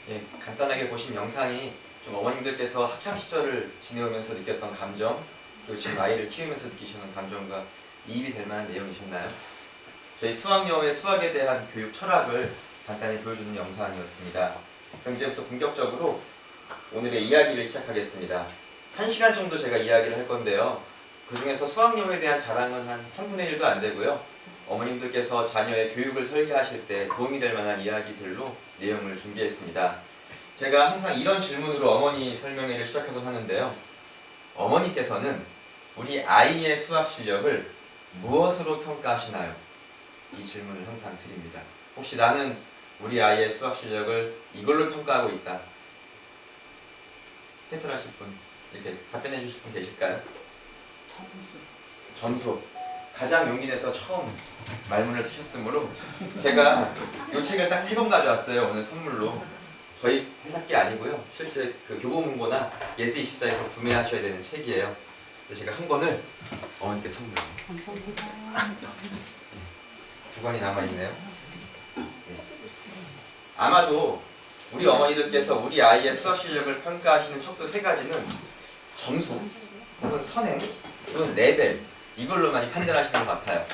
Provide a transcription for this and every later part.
예, 간단하게 보신 영상이 좀 어머님들께서 학창 시절을 지내오면서 느꼈던 감정, 그리고 지금 아이를 키우면서 느끼시는 감정과 이입이 될 만한 내용이셨나요? 저희 수학여의 수학에 대한 교육 철학을 간단히 보여주는 영상이었습니다. 그럼 이제부터 본격적으로 오늘의 이야기를 시작하겠습니다. 1시간 정도 제가 이야기를 할 건데요. 그 중에서 수학여에 대한 자랑은 한 3분의 1도 안 되고요. 어머님들께서 자녀의 교육을 설계하실 때 도움이 될 만한 이야기들로 내용을 준비했습니다. 제가 항상 이런 질문으로 어머니 설명회를 시작하곤 하는데요. 어머니께서는 우리 아이의 수학 실력을 무엇으로 평가하시나요? 이 질문을 항상 드립니다. 혹시 나는 우리 아이의 수학 실력을 이걸로 평가하고 있다. 해설하실 분, 이렇게 답변해 주실 분 계실까요? 점수. 가장 용기 내서 처음 말문을 트셨으므로 제가 이 책을 딱 3권 가져왔어요. 오늘 선물로. 저희 회사 게 아니고요. 실제 그 교보문고나 예스24에서 구매하셔야 되는 책이에요. 그래서 제가 한 권을 어머니께 선물로. 감사합니다. 2권이 남아있네요. 아마도 우리 어머니들께서 우리 아이의 수학 실력을 평가하시는 척도 3가지는 점수, 혹은 선행, 혹은 레벨, 이걸로 많이 판단하시는 것 같아요.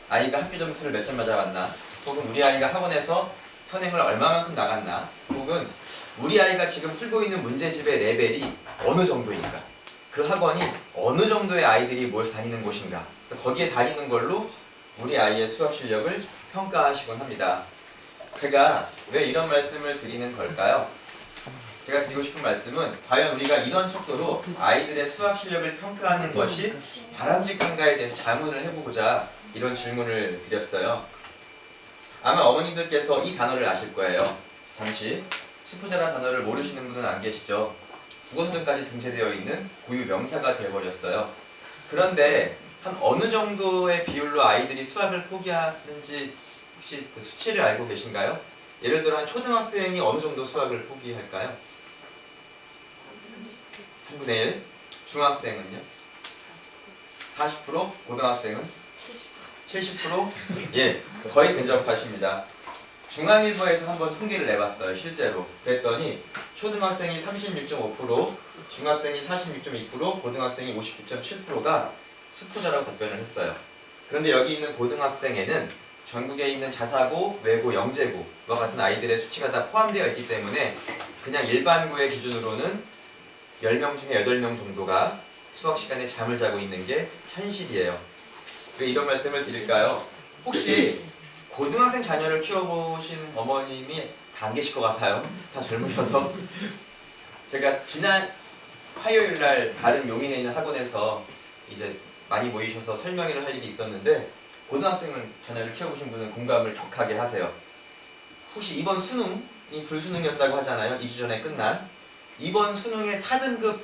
아이가 학교 점수를 몇 점 맞아왔나, 혹은 우리 아이가 학원에서 선행을 얼마만큼 나갔나, 혹은 우리 아이가 지금 풀고 있는 문제집의 레벨이 어느 정도인가, 그 학원이 어느 정도의 아이들이 모여서 다니는 곳인가, 그래서 거기에 다니는 걸로 우리 아이의 수학 실력을 평가하시곤 합니다. 제가 왜 이런 말씀을 드리는 걸까요? 제가 드리고 싶은 말씀은 과연 우리가 이런 척도로 아이들의 수학 실력을 평가하는 것이 바람직한가에 대해서 자문을 해보고자 이런 질문을 드렸어요. 아마 어머님들께서 이 단어를 아실 거예요. 잠시 수포자라는 단어를 모르시는 분은 안 계시죠? 국어사전까지 등재되어 있는 고유 명사가 되어버렸어요. 그런데 한 어느 정도의 비율로 아이들이 수학을 포기하는지 혹시 그 수치를 알고 계신가요? 예를 들어 한 초등학생이 어느 정도 수학을 포기할까요? 3분의 1. 중학생은요? 40%? 고등학생은? 70%? 예, 거의 근접하십니다. 중앙일보에서 한번 통계를 내봤어요, 실제로. 그랬더니 초등학생이 36.5%, 중학생이 46.2%, 고등학생이 59.7%가 수포자라고 답변을 했어요. 그런데 여기 있는 고등학생에는 전국에 있는 자사고, 외고, 영재고와 같은 아이들의 수치가 다 포함되어 있기 때문에 그냥 일반고의 기준으로는 10명 중에 8명 정도가 수학 시간에 잠을 자고 있는 게 현실이에요. 왜 이런 말씀을 드릴까요? 혹시 고등학생 자녀를 키워보신 어머님이 다 안 계실 것 같아요. 다 젊으셔서. 제가 지난 화요일날 다른 용인에 있는 학원에서 이제 많이 모이셔서 설명회를 할 일이 있었는데 고등학생 자녀를 키워보신 분은 공감을 격하게 하세요. 혹시 이번 수능이 불수능이었다고 하잖아요. 2주 전에 끝난. 이번 수능의 4등급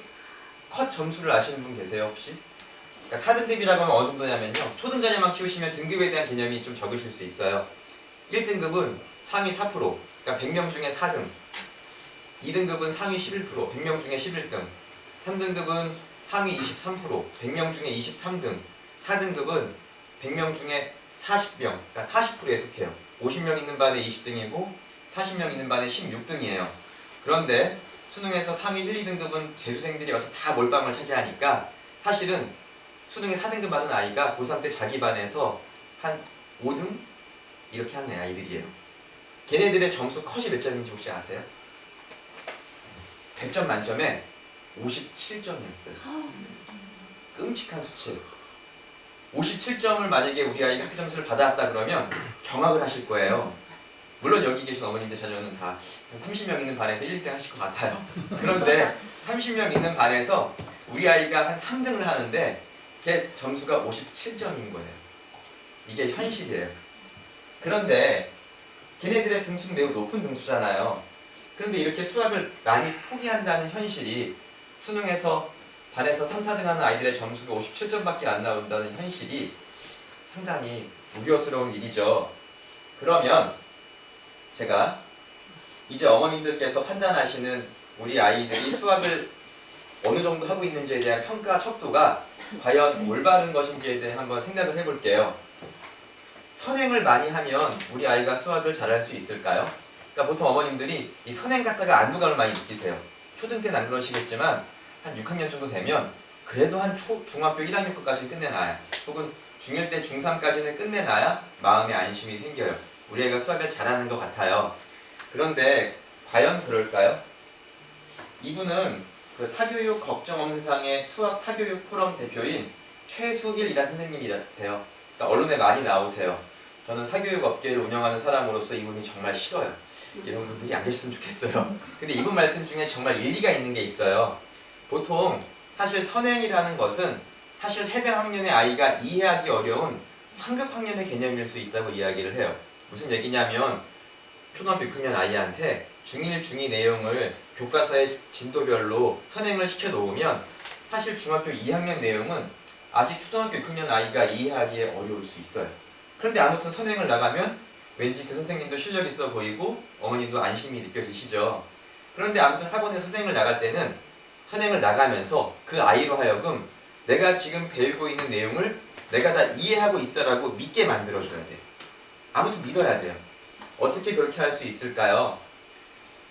컷 점수를 아시는 분 계세요 혹시? 그러니까 4등급이라고 하면 어느 정도냐면요. 초등자녀만 키우시면 등급에 대한 개념이 좀 적으실 수 있어요. 1등급은 상위 4%, 그러니까 100명 중에 4등. 2등급은 상위 11%, 100명 중에 11등. 3등급은 상위 23%, 100명 중에 23등. 4등급은 100명 중에 40명, 그러니까 40%에 속해요. 50명 있는 반에 20등이고 40명 있는 반에 16등이에요. 그런데 수능에서 상위 1, 2등급은 재수생들이 와서 다 몰빵을 차지하니까 사실은 수능에 4등급 받은 아이가 고3 때 자기 반에서 한 5등? 이렇게 하는 아이들이에요. 걔네들의 점수 컷이 몇 점인지 혹시 아세요? 100점 만점에 57점이었어요. 끔찍한 수치. 57점을 만약에 우리 아이가 학교 점수를 받아왔다 그러면 경악을 하실 거예요. 물론 여기 계신 어머님들 자녀는 다 한 30명 있는 반에서 1, 2등 하실 것 같아요. 그런데 30명 있는 반에서 우리 아이가 한 3등을 하는데 걔 점수가 57점인 거예요. 이게 현실이에요. 그런데 걔네들의 등수는 매우 높은 등수잖아요. 그런데 이렇게 수학을 많이 포기한다는 현실이 수능에서 반에서 3, 4등 하는 아이들의 점수가 57점밖에 안 나온다는 현실이 상당히 우려스러운 일이죠. 그러면 제가 이제 어머님들께서 판단하시는 우리 아이들이 수학을 어느 정도 하고 있는지에 대한 평가 척도가 과연 올바른 것인지에 대해 한번 생각을 해볼게요. 선행을 많이 하면 우리 아이가 수학을 잘할 수 있을까요? 그러니까 보통 어머님들이 이 선행 갖다가 안도감을 많이 느끼세요. 초등 때는 안 그러시겠지만 한 6학년 정도 되면 그래도 한 중학교 1학년까지 끝내놔야, 혹은 중1 때 중3까지는 끝내놔야 마음의 안심이 생겨요. 우리 애가 수학을 잘하는 것 같아요. 그런데 과연 그럴까요? 이분은 그 사교육 걱정 없는 세상의 수학 사교육 포럼 대표인 최수일이라는 선생님이세요. 그러니까 언론에 많이 나오세요. 저는 사교육 업계를 운영하는 사람으로서 이분이 정말 싫어요. 이런 분들이 안 계셨으면 좋겠어요. 근데 이분 말씀 중에 정말 일리가 있는 게 있어요. 보통 사실 선행이라는 것은 사실 해당 학년의 아이가 이해하기 어려운 상급 학년의 개념일 수 있다고 이야기를 해요. 무슨 얘기냐면 초등학교 6학년 아이한테 중1, 중2 내용을 교과서의 진도별로 선행을 시켜놓으면 사실 중학교 2학년 내용은 아직 초등학교 6학년 아이가 이해하기에 어려울 수 있어요. 그런데 아무튼 선행을 나가면 왠지 그 선생님도 실력 있어 보이고 어머님도 안심이 느껴지시죠. 그런데 아무튼 학원에 선생을 나갈 때는 선행을 나가면서 그 아이로 하여금 내가 지금 배우고 있는 내용을 내가 다 이해하고 있어라고 믿게 만들어줘야 돼요. 아무튼 믿어야 돼요. 어떻게 그렇게 할 수 있을까요?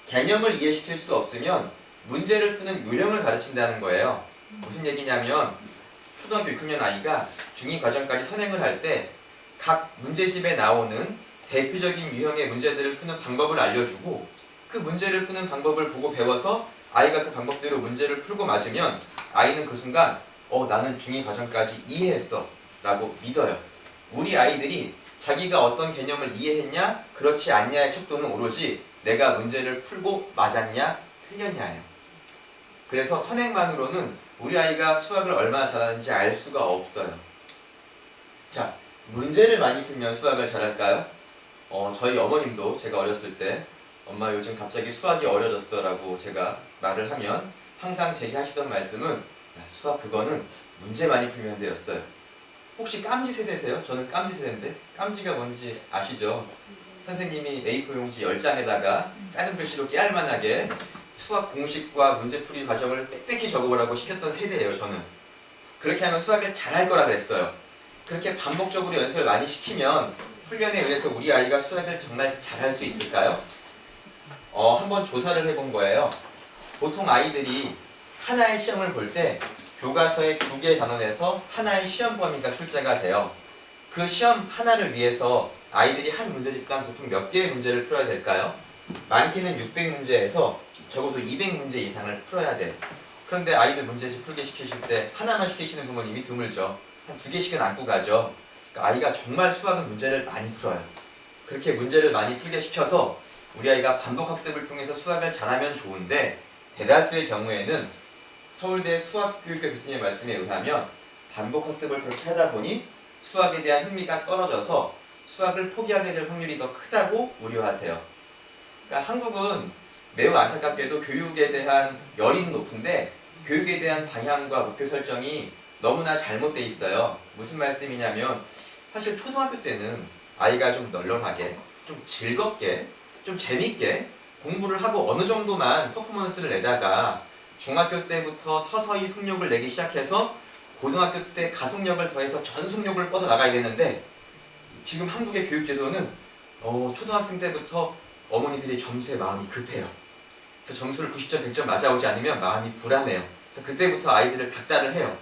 개념을 이해시킬 수 없으면 문제를 푸는 요령을 가르친다는 거예요. 무슨 얘기냐면 초등학교 6학년 아이가 중2 과정까지 선행을 할 때 각 문제집에 나오는 대표적인 유형의 문제들을 푸는 방법을 알려주고 그 문제를 푸는 방법을 보고 배워서 아이가 그 방법대로 문제를 풀고 맞으면 아이는 그 순간 나는 중2 과정까지 이해했어 라고 믿어요. 우리 아이들이 자기가 어떤 개념을 이해했냐 그렇지 않냐의 척도는 오로지 내가 문제를 풀고 맞았냐 틀렸냐예요. 그래서 선행만으로는 우리 아이가 수학을 얼마나 잘하는지 알 수가 없어요. 자, 문제를 많이 풀면 수학을 잘할까요? 저희 어머님도 제가 어렸을 때 엄마 요즘 갑자기 수학이 어려졌어 라고 제가 말을 하면 항상 제게 하시던 말씀은 야, 수학 그거는 문제 많이 풀면 되었어요. 혹시 깜지 세대세요? 저는 깜지 세대인데 깜지가 뭔지 아시죠? 선생님이 A4 용지 10장에다가 작은 글씨로 깨알만하게 수학 공식과 문제풀이 과정을 빽빽히 적어보라고 시켰던 세대예요. 저는 그렇게 하면 수학을 잘할 거라 그랬어요. 그렇게 반복적으로 연습을 많이 시키면 훈련에 의해서 우리 아이가 수학을 정말 잘할 수 있을까요? 한번 조사를 해본 거예요. 보통 아이들이 하나의 시험을 볼 때 교과서의 2개의 단원에서 하나의 시험 범위가 출제가 돼요. 그 시험 하나를 위해서 아이들이 한 문제집당 보통 몇 개의 문제를 풀어야 될까요? 많게는 600문제에서 적어도 200문제 이상을 풀어야 돼요. 그런데 아이들 문제집 풀게 시키실 때 하나만 시키시는 부모님이 드물죠. 한 2개씩은 안고 가죠. 그러니까 아이가 정말 수학은 문제를 많이 풀어요. 그렇게 문제를 많이 풀게 시켜서 우리 아이가 반복학습을 통해서 수학을 잘하면 좋은데 대다수의 경우에는 서울대 수학교육과 교수님의 말씀에 의하면 반복학습을 그렇게 하다 보니 수학에 대한 흥미가 떨어져서 수학을 포기하게 될 확률이 더 크다고 우려하세요. 그러니까 한국은 매우 안타깝게도 교육에 대한 열의는 높은데 교육에 대한 방향과 목표 설정이 너무나 잘못돼 있어요. 무슨 말씀이냐면 사실 초등학교 때는 아이가 좀 널널하게, 좀 즐겁게, 좀 재밌게 공부를 하고 어느 정도만 퍼포먼스를 내다가 중학교 때부터 서서히 속력을 내기 시작해서 고등학교 때 가속력을 더해서 전속력을 뻗어나가야 되는데 지금 한국의 교육제도는 초등학생 때부터 어머니들이 점수에 마음이 급해요. 그래서 점수를 90점, 100점 맞아오지 않으면 마음이 불안해요. 그래서 그때부터 아이들을 닥달을 해요.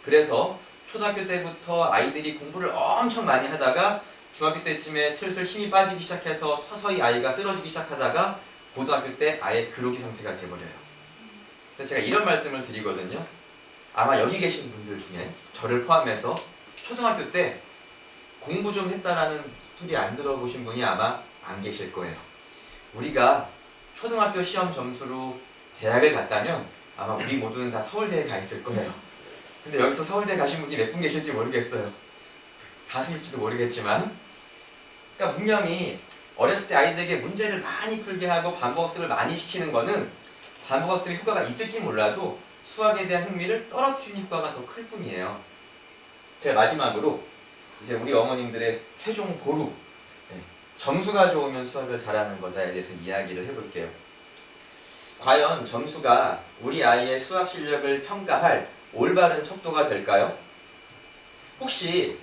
그래서 초등학교 때부터 아이들이 공부를 엄청 많이 하다가 중학교 때쯤에 슬슬 힘이 빠지기 시작해서 서서히 아이가 쓰러지기 시작하다가 고등학교 때 아예 그로기 상태가 돼버려요. 그래서 제가 이런 말씀을 드리거든요. 아마 여기 계신 분들 중에 저를 포함해서 초등학교 때 공부 좀 했다라는 소리 안 들어보신 분이 아마 안 계실 거예요. 우리가 초등학교 시험 점수로 대학을 갔다면 아마 우리 모두는 다 서울대에 가 있을 거예요. 근데 여기서 서울대 가신 분이 몇 분 계실지 모르겠어요. 다수일지도 모르겠지만 그러니까 분명히 어렸을 때 아이들에게 문제를 많이 풀게 하고 반복학습을 많이 시키는 거는 반복학습의 효과가 있을지 몰라도 수학에 대한 흥미를 떨어뜨리는 효과가 더 클 뿐이에요. 제가 마지막으로 이제 우리 어머님들의 최종 보루, 점수가 좋으면 수학을 잘하는 거다에 대해서 이야기를 해볼게요. 과연 점수가 우리 아이의 수학 실력을 평가할 올바른 척도가 될까요? 혹시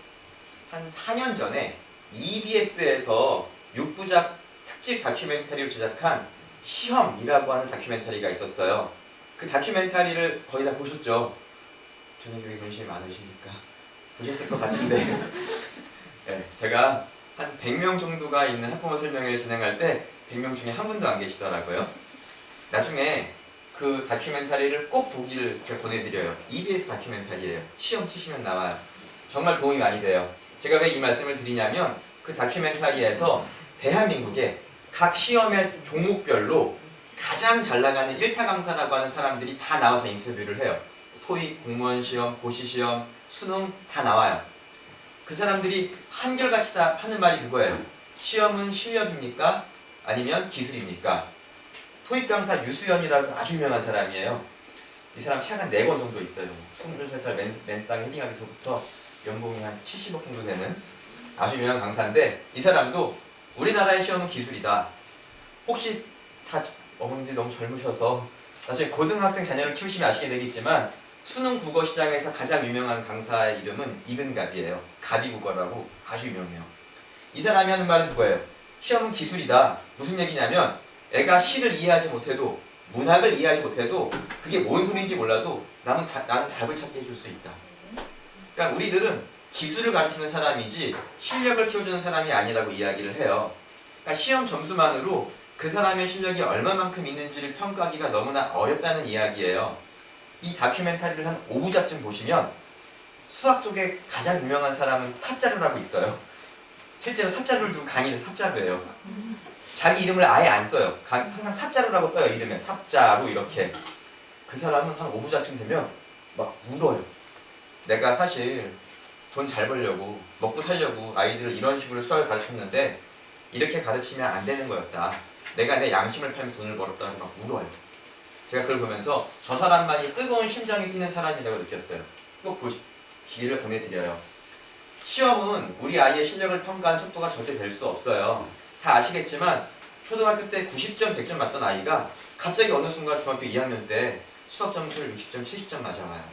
한 4년 전에 EBS에서 6부작 특집 다큐멘터리를 제작한 시험이라고 하는 다큐멘터리가 있었어요. 그 다큐멘터리를 거의 다 보셨죠? 전혀교육에 관심이 많으시니까 보셨을 것 같은데 네, 제가 한 100명 정도가 있는 학부모 설명회를 진행할 때 100명 중에 한 분도 안 계시더라고요. 나중에 그 다큐멘터리를 꼭 보기를 제가 보내드려요. EBS 다큐멘터리예요. 시험 치시면 나와요. 정말 도움이 많이 돼요. 제가 왜 이 말씀을 드리냐면 그 다큐멘터리에서 대한민국의 각 시험의 종목별로 가장 잘 나가는 1타 강사라고 하는 사람들이 다 나와서 인터뷰를 해요. 토익, 공무원 시험, 고시 시험, 수능 다 나와요. 그 사람들이 한결같이 다 하는 말이 그거예요. 시험은 실력입니까? 아니면 기술입니까? 토익 강사 유수연이라고 아주 유명한 사람이에요. 이 사람 책 한 4권 정도 있어요. 23살 맨땅 헤딩하기서부터 연봉이 한 70억 정도 되는 아주 유명한 강사인데 이 사람도 우리나라의 시험은 기술이다. 혹시 다 어머님들이 너무 젊으셔서 나중에 고등학생 자녀를 키우시면 아시게 되겠지만 수능 국어 시장에서 가장 유명한 강사의 이름은 이근갑이에요. 가비국어라고 아주 유명해요. 이 사람이 하는 말은 그거예요. 시험은 기술이다. 무슨 얘기냐면 애가 시를 이해하지 못해도 문학을 이해하지 못해도 그게 뭔 소리인지 몰라도 나는 답을 찾게 해줄 수 있다. 그러니까 우리들은 기술을 가르치는 사람이지 실력을 키워주는 사람이 아니라고 이야기를 해요. 그러니까 시험 점수만으로 그 사람의 실력이 얼마만큼 있는지를 평가하기가 너무나 어렵다는 이야기예요. 이 다큐멘터리를 한 5부작쯤 보시면 수학 쪽에 가장 유명한 사람은 삽자루라고 있어요. 실제로 삽자루를 두고 강의를 삽자루예요. 자기 이름을 아예 안 써요. 항상 삽자루라고 떠요. 이름에 삽자루 이렇게. 그 사람은 한 5부작쯤 되면 막 울어요. 내가 사실 돈 잘 벌려고 먹고 살려고 아이들을 이런 식으로 수학을 가르쳤는데 이렇게 가르치면 안 되는 거였다. 내가 내 양심을 팔면서 돈을 벌었다고 막 울어요. 제가 그걸 보면서 저 사람만이 뜨거운 심장이 뛰는 사람이라고 느꼈어요. 꼭 기회를 보내드려요. 시험은 우리 아이의 실력을 평가한 속도가 절대 될 수 없어요. 다 아시겠지만 초등학교 때 90점, 100점 맞던 아이가 갑자기 어느 순간 중학교 2학년 때 수학 점수를 60점, 70점 맞아와요.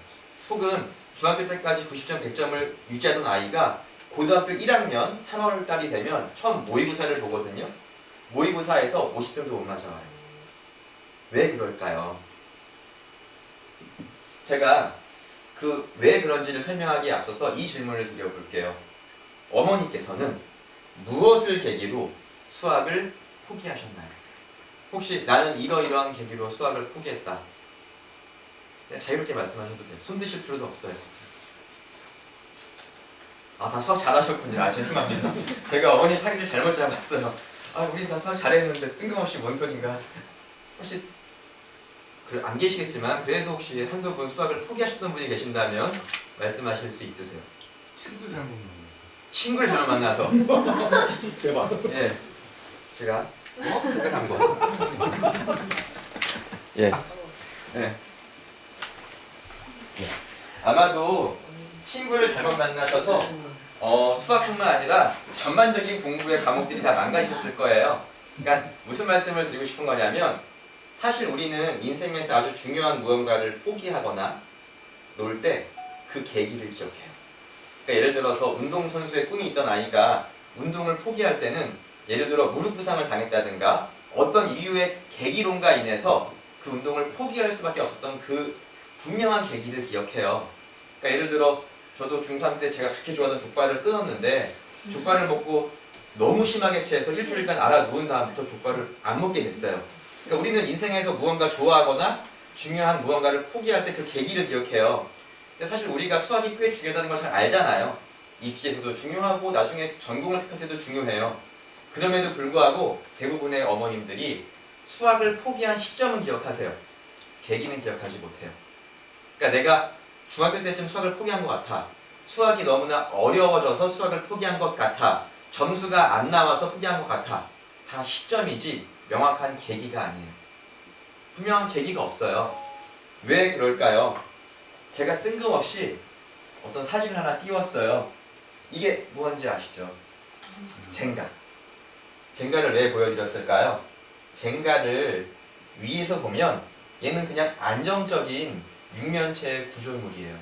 혹은 중학교 때까지 90점, 100점을 유지하던 아이가 고등학교 1학년 3월 달이 되면 처음 모의고사를 보거든요. 모의고사에서 50점도 못 맞아와요. 왜 그럴까요? 제가 그 왜 그런지를 설명하기에 앞서서 이 질문을 드려볼게요. 어머니께서는 무엇을 계기로 수학을 포기하셨나요? 혹시 나는 이러이러한 계기로 수학을 포기했다. 그냥 자유롭게 말씀하셔도 돼요. 손 드실 필요도 없어요. 아, 다 수학 잘하셨군요. 아, 죄송합니다. 제가 어머니 타깃을 잘못 잡았어요. 아, 우리 다 수학 잘했는데 뜬금없이 뭔 소린가. 혹시 안 계시겠지만 그래도 혹시 한두 분 수학을 포기하셨던 분이 계신다면 말씀하실 수 있으세요? 친구 잘못 만났어. 친구를 잘못 만나서. 대박. 예, 제가 생각한 거. 예, 예. 아마도 친구를 잘못 만나셔서 수학뿐만 아니라 전반적인 공부의 과목들이 다 망가지셨을 거예요. 그러니까 무슨 말씀을 드리고 싶은 거냐면 사실 우리는 인생에서 아주 중요한 무언가를 포기하거나 놀 때 그 계기를 기억해요. 그러니까 예를 들어서 운동선수의 꿈이 있던 아이가 운동을 포기할 때는 예를 들어 무릎 부상을 당했다든가 어떤 이유의 계기론가 인해서 그 운동을 포기할 수밖에 없었던 그 분명한 계기를 기억해요. 그러니까 예를 들어 저도 중3 때 제가 그렇게 좋아하던 족발을 끊었는데 족발을 먹고 너무 심하게 체해서 일주일간 알아 누운 다음부터 족발을 안 먹게 됐어요. 그러니까 우리는 인생에서 무언가 좋아하거나 중요한 무언가를 포기할 때 그 계기를 기억해요. 근데 사실 우리가 수학이 꽤 중요하다는 걸 잘 알잖아요. 입시에서도 중요하고 나중에 전공을 택할 때도 중요해요. 그럼에도 불구하고 대부분의 어머님들이 수학을 포기한 시점은 기억하세요. 계기는 기억하지 못해요. 그러니까 내가 중학교 때쯤 수학을 포기한 것 같아. 수학이 너무나 어려워져서 수학을 포기한 것 같아. 점수가 안 나와서 포기한 것 같아. 다 시점이지 명확한 계기가 아니에요. 분명한 계기가 없어요. 왜 그럴까요? 제가 뜬금없이 어떤 사진을 하나 띄웠어요. 이게 뭔지 아시죠? 젠가. 젠가를 왜 보여드렸을까요? 젠가를 위에서 보면 얘는 그냥 안정적인 육면체 구조물이에요.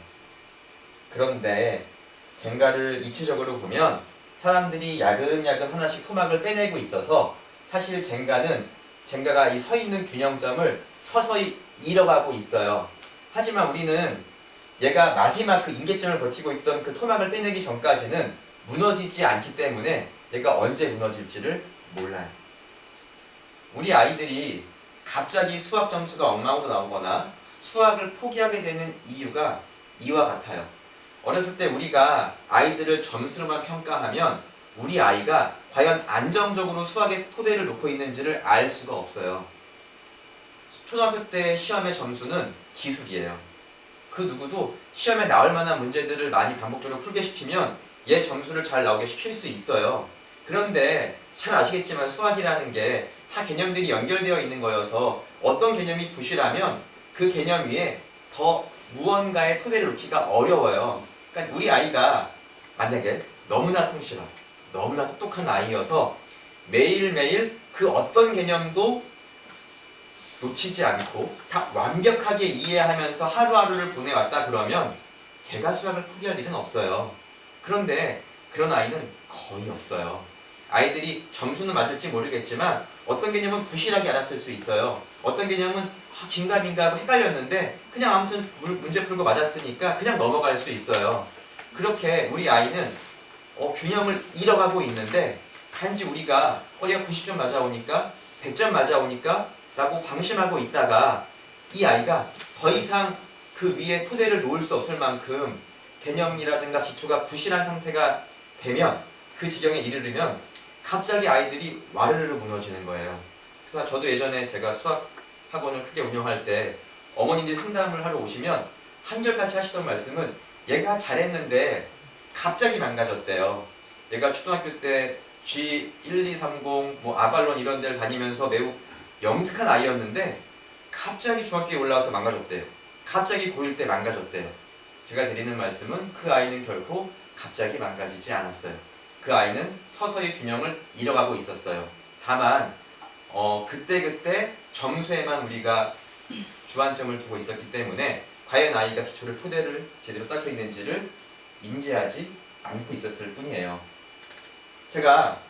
그런데 젠가를 입체적으로 보면 사람들이 야금야금 하나씩 토막을 빼내고 있어서 사실 젠가가 이 서 있는 균형점을 서서히 잃어가고 있어요. 하지만 우리는 얘가 마지막 그 임계점을 버티고 있던 그 토막을 빼내기 전까지는 무너지지 않기 때문에 얘가 언제 무너질지를 몰라요. 우리 아이들이 갑자기 수학 점수가 엉망으로 나오거나 수학을 포기하게 되는 이유가 이와 같아요. 어렸을 때 우리가 아이들을 점수로만 평가하면 우리 아이가 과연 안정적으로 수학의 토대를 놓고 있는지를 알 수가 없어요. 초등학교 때 시험의 점수는 기술이에요. 그 누구도 시험에 나올 만한 문제들을 많이 반복적으로 풀게 시키면 얘 점수를 잘 나오게 시킬 수 있어요. 그런데 잘 아시겠지만 수학이라는 게 다 개념들이 연결되어 있는 거여서 어떤 개념이 부실하면 그 개념 위에 더 무언가의 토대를 놓기가 어려워요. 그러니까 우리 아이가 만약에 너무나 성실하고 너무나 똑똑한 아이여서 매일매일 그 어떤 개념도 놓치지 않고 다 완벽하게 이해하면서 하루하루를 보내왔다 그러면 걔가 수학을 포기할 일은 없어요. 그런데 그런 아이는 거의 없어요. 아이들이 점수는 맞을지 모르겠지만 어떤 개념은 부실하게 알았을 수 있어요. 어떤 개념은 긴가민가 하고 헷갈렸는데 그냥 아무튼 문제 풀고 맞았으니까 그냥 넘어갈 수 있어요. 그렇게 우리 아이는 균형을 잃어가고 있는데 단지 우리가 얘가 90점 맞아오니까 100점 맞아오니까 라고 방심하고 있다가 이 아이가 더 이상 그 위에 토대를 놓을 수 없을 만큼 개념이라든가 기초가 부실한 상태가 되면 그 지경에 이르르면 갑자기 아이들이 와르르르 무너지는 거예요. 그래서 저도 예전에 제가 수학 학원을 크게 운영할 때 어머님들이 상담을 하러 오시면 한결같이 하시던 말씀은 얘가 잘했는데 갑자기 망가졌대요. 얘가 초등학교 때 G1230 뭐 아발론 이런 데를 다니면서 매우 영특한 아이였는데 갑자기 중학교에 올라와서 망가졌대요. 갑자기 고1 때 망가졌대요. 제가 드리는 말씀은 그 아이는 결코 갑자기 망가지지 않았어요. 그 아이는 서서히 균형을 잃어가고 있었어요. 다만 그때 점수에만 우리가 주안점을 두고 있었기 때문에 과연 아이가 기초를 토대를 제대로 쌓고 있는지를 인지하지 않고 있었을 뿐이에요. 제가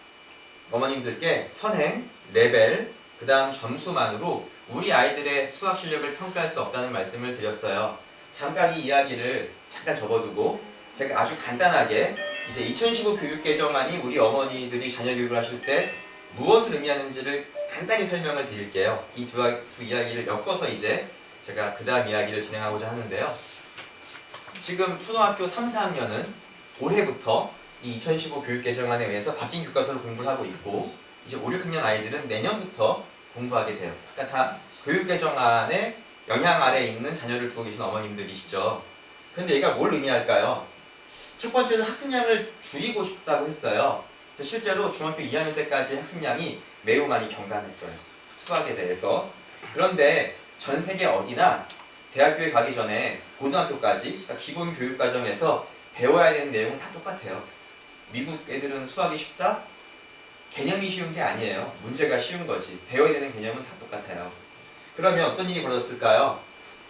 어머님들께 선행, 레벨, 그 다음 점수만으로 우리 아이들의 수학 실력을 평가할 수 없다는 말씀을 드렸어요. 잠깐 이 이야기를 잠깐 접어두고 제가 아주 간단하게 이제 2015 교육 개정안이 우리 어머니들이 자녀 교육을 하실 때 무엇을 의미하는지를 간단히 설명을 드릴게요. 이 두 이야기를 엮어서 이제 제가 그 다음 이야기를 진행하고자 하는데요. 지금 초등학교 3, 4학년은 올해부터 이 2015 교육 개정안에 의해서 바뀐 교과서를 공부를 하고 있고 이제 5, 6학년 아이들은 내년부터 공부하게 돼요. 그러니까 다 교육 개정안의 영향 아래에 있는 자녀를 두고 계신 어머님들이시죠. 그런데 얘가 뭘 의미할까요? 첫 번째는 학습량을 줄이고 싶다고 했어요. 그래서 실제로 중학교 2학년 때까지 학습량이 매우 많이 경감했어요. 수학에 대해서. 그런데 전 세계 어디나 대학교에 가기 전에 고등학교까지 그러니까 기본 교육 과정에서 배워야 되는 내용은 다 똑같아요. 미국 애들은 수학이 쉽다? 개념이 쉬운 게 아니에요. 문제가 쉬운 거지. 배워야 되는 개념은 다 똑같아요. 그러면 어떤 일이 벌어졌을까요?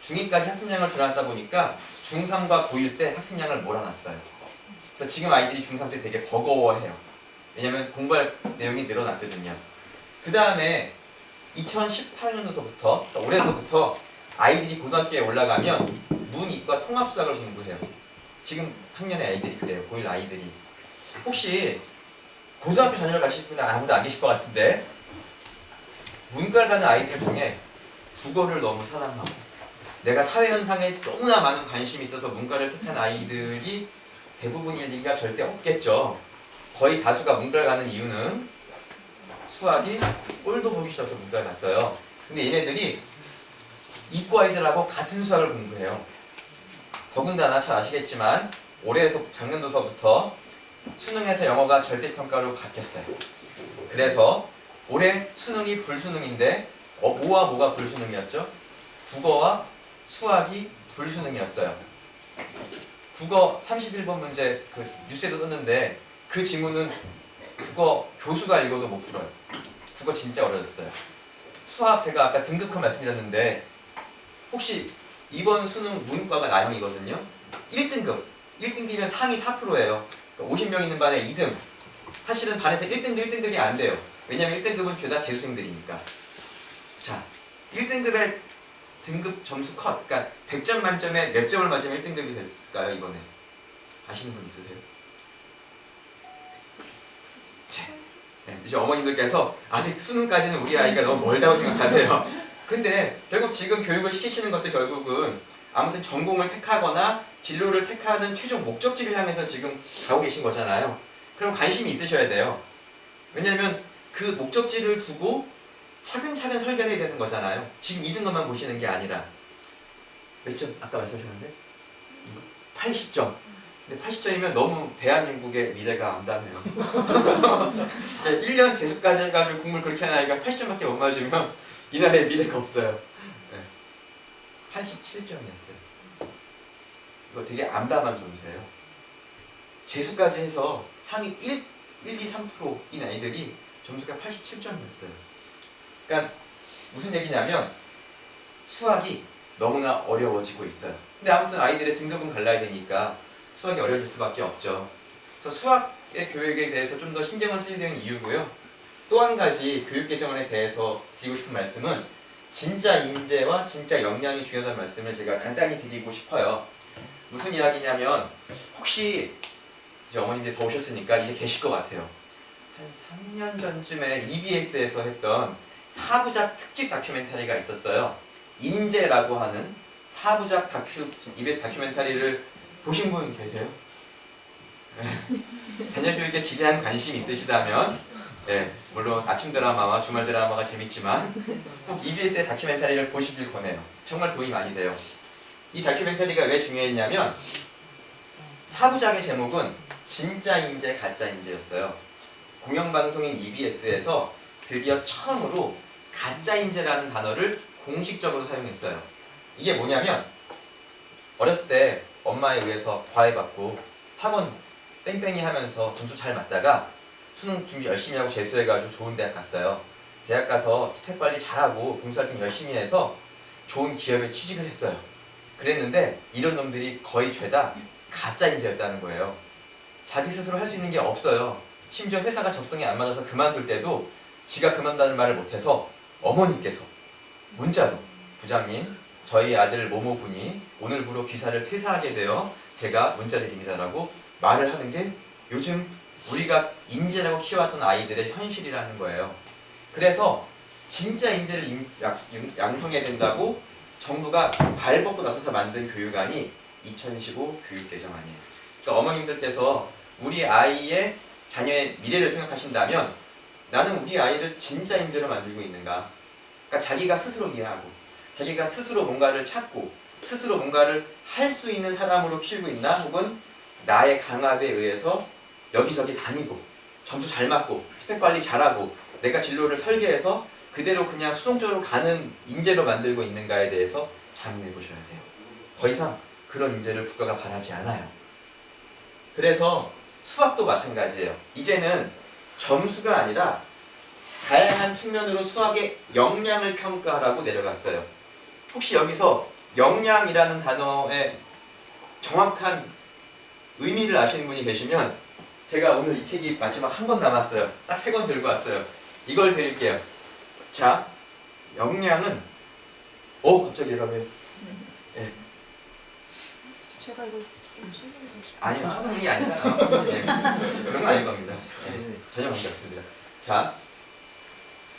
중2까지 학습량을 줄여놨다 보니까 중3과 고1 때 학습량을 몰아놨어요. 그래서 지금 아이들이 중3 때 되게 버거워해요. 왜냐면 공부할 내용이 늘어났거든요. 그 다음에 2018년도서부터, 그러니까 올해서부터 아이들이 고등학교에 올라가면 문이과 통합수학을 공부해요. 지금 학년의 아이들이 그래요. 고1 아이들이. 혹시 고등학교 자녀를 가실 분은 아무도 안 계실 것 같은데 문과를 가는 아이들 중에 국어를 너무 사랑하고 내가 사회현상에 너무나 많은 관심이 있어서 문과를 택한 아이들이 대부분일 리가 절대 없겠죠. 거의 다수가 문과를 가는 이유는 수학이 꼴도 보기 싫어서 문과를 갔어요. 근데 얘네들이 이과 아이들하고 같은 수학을 공부해요. 더군다나 잘 아시겠지만 올해에서 작년도서부터 수능에서 영어가 절대평가로 바뀌었어요. 그래서 올해 수능이 불수능인데 뭐와 뭐가 불수능이었죠? 국어와 수학이 불수능이었어요. 국어 31번 문제 그 뉴스에도 떴는데 그 지문은 국어 교수가 읽어도 못 풀어요. 국어 진짜 어려졌어요. 수학 제가 아까 등급화 말씀드렸는데 혹시 이번 수능 문과가 나형이거든요. 1등급 1등급이면 상위 4%예요. 50명 있는 반에 2등. 사실은 반에서 1등급 1등급이 안 돼요. 왜냐면 1등급은 죄다 재수생들이니까. 자, 1등급의 등급 점수 컷. 그러니까 100점 만점에 몇 점을 맞으면 1등급이 됐을까요, 이번에? 아시는 분 있으세요? 네, 이제 어머님들께서 아직 수능까지는 우리 아이가 너무 멀다고 생각하세요. 근데 결국 지금 교육을 시키시는 것도 결국은 아무튼 전공을 택하거나 진로를 택하는 최종 목적지를 향해서 지금 가고 계신 거잖아요. 그럼 관심이 있으셔야 돼요. 왜냐하면 그 목적지를 두고 차근차근 설계를 해야 되는 거잖아요. 지금 이 순간만 보시는 게 아니라. 몇 점? 아까 말씀하셨는데? 80점. 근데 80점이면 너무 대한민국의 미래가 암담해요. 1년 재수까지 해가지고 국물 그렇게 하는 아이가 80점밖에 못 맞으면 이 나라에 미래가 없어요. 네. 87점이었어요. 이거 되게 암담한 점수예요. 재수까지 해서 상위 1, 2, 3%인 아이들이 점수가 87점이었어요. 그러니까 무슨 얘기냐면 수학이 너무나 어려워지고 있어요. 근데 아무튼 아이들의 등급은 갈라야 되니까 수학이 어려질 수밖에 없죠. 그래서 수학의 교육에 대해서 좀 더 신경을 쓰셔야 되는 이유고요. 또 한 가지 교육 개정안에 대해서 드리고 싶은 말씀은 진짜 인재와 진짜 역량이 중요하다는 말씀을 제가 간단히 드리고 싶어요. 무슨 이야기냐면 혹시 이제 어머님들 더 오셨으니까 이제 계실 것 같아요. 한 3년 전쯤에 EBS에서 했던 4부작 특집 다큐멘터리가 있었어요. 인재라고 하는 4부작 EBS 다큐멘터리를 보신 분 계세요? 네. 자녀 교육에 지대한 관심이 있으시다면 네, 물론 아침 드라마와 주말 드라마가 재밌지만 꼭 EBS의 다큐멘터리를 보시길 권해요. 정말 도움이 많이 돼요. 이 다큐멘터리가 왜 중요했냐면 4부작의 제목은 진짜 인재, 가짜 인재였어요. 공영방송인 EBS에서 드디어 처음으로 가짜 인재라는 단어를 공식적으로 사용했어요. 이게 뭐냐면 어렸을 때 엄마에 의해서 과외받고 학원 뺑뺑이 하면서 점수 잘 맞다가 수능 준비 열심히 하고 재수해가지고 좋은 대학 갔어요. 대학 가서 스펙 관리 잘하고 봉사활동 열심히 해서 좋은 기업에 취직을 했어요. 그랬는데 이런 놈들이 거의 죄다 가짜 인재였다는 거예요. 자기 스스로 할 수 있는 게 없어요. 심지어 회사가 적성에 안 맞아서 그만둘 때도 지가 그만다는 말을 못해서 어머니께서 문자로 부장님 저희 아들 모모군이 오늘부로 귀사를 퇴사하게 되어 제가 문자드립니다라고 말을 하는 게 요즘 우리가 인재라고 키워왔던 아이들의 현실이라는 거예요. 그래서 진짜 인재를 양성해야 된다고 정부가 발 뻗고 나서서 만든 교육안이 2015 교육개정안이에요. 그러니까 어머님들께서 우리 아이의 자녀의 미래를 생각하신다면 나는 우리 아이를 진짜 인재로 만들고 있는가? 그러니까 자기가 스스로 이해하고 자기가 스스로 뭔가를 찾고 스스로 뭔가를 할 수 있는 사람으로 키우고 있나? 혹은 나의 강압에 의해서 여기저기 다니고 점수 잘 맞고 스펙 관리 잘하고 내가 진로를 설계해서 그대로 그냥 수동적으로 가는 인재로 만들고 있는가에 대해서 자문해 보셔야 돼요. 더 이상 그런 인재를 국가가 바라지 않아요. 그래서 수학도 마찬가지예요. 이제는 점수가 아니라 다양한 측면으로 수학의 역량을 평가하라고 내려갔어요. 혹시 여기서 역량이라는 단어의 정확한 의미를 아시는 분이 계시면 제가 오늘 이 책이 마지막 한 권 남았어요. 딱 3권 들고 왔어요. 이걸 드릴게요. 자, 역량은 갑자기 이러면 제가 이거 좀 설명해 주세요. 아니요, 초성이 아니라 그런 건 아닐 겁니다. 전혀 관계 없습니다. 자,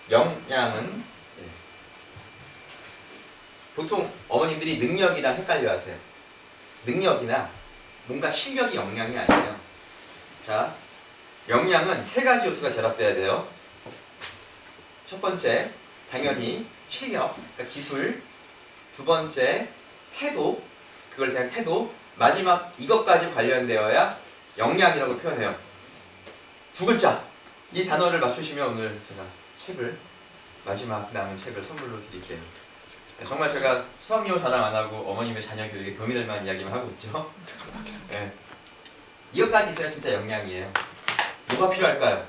역량은 보통 어머님들이 능력이랑 헷갈려 하세요. 능력이나 뭔가 실력이 역량이 아니에요. 자, 역량은 3가지 요소가 결합돼야 돼요. 첫 번째, 당연히 실력, 그러니까 기술. 두 번째, 태도, 그걸 대한 태도. 마지막 이것까지 관련되어야 역량이라고 표현해요. 2글자. 이 단어를 맞추시면 오늘 제가 책을 마지막 남은 책을 선물로 드릴게요. 정말 제가 수학여우 자랑 안 하고 어머님의 자녀 교육에 도움이 될 만한 이야기만 하고 있죠. 네. 이것까지 있어야 진짜 역량이에요. 뭐가 필요할까요?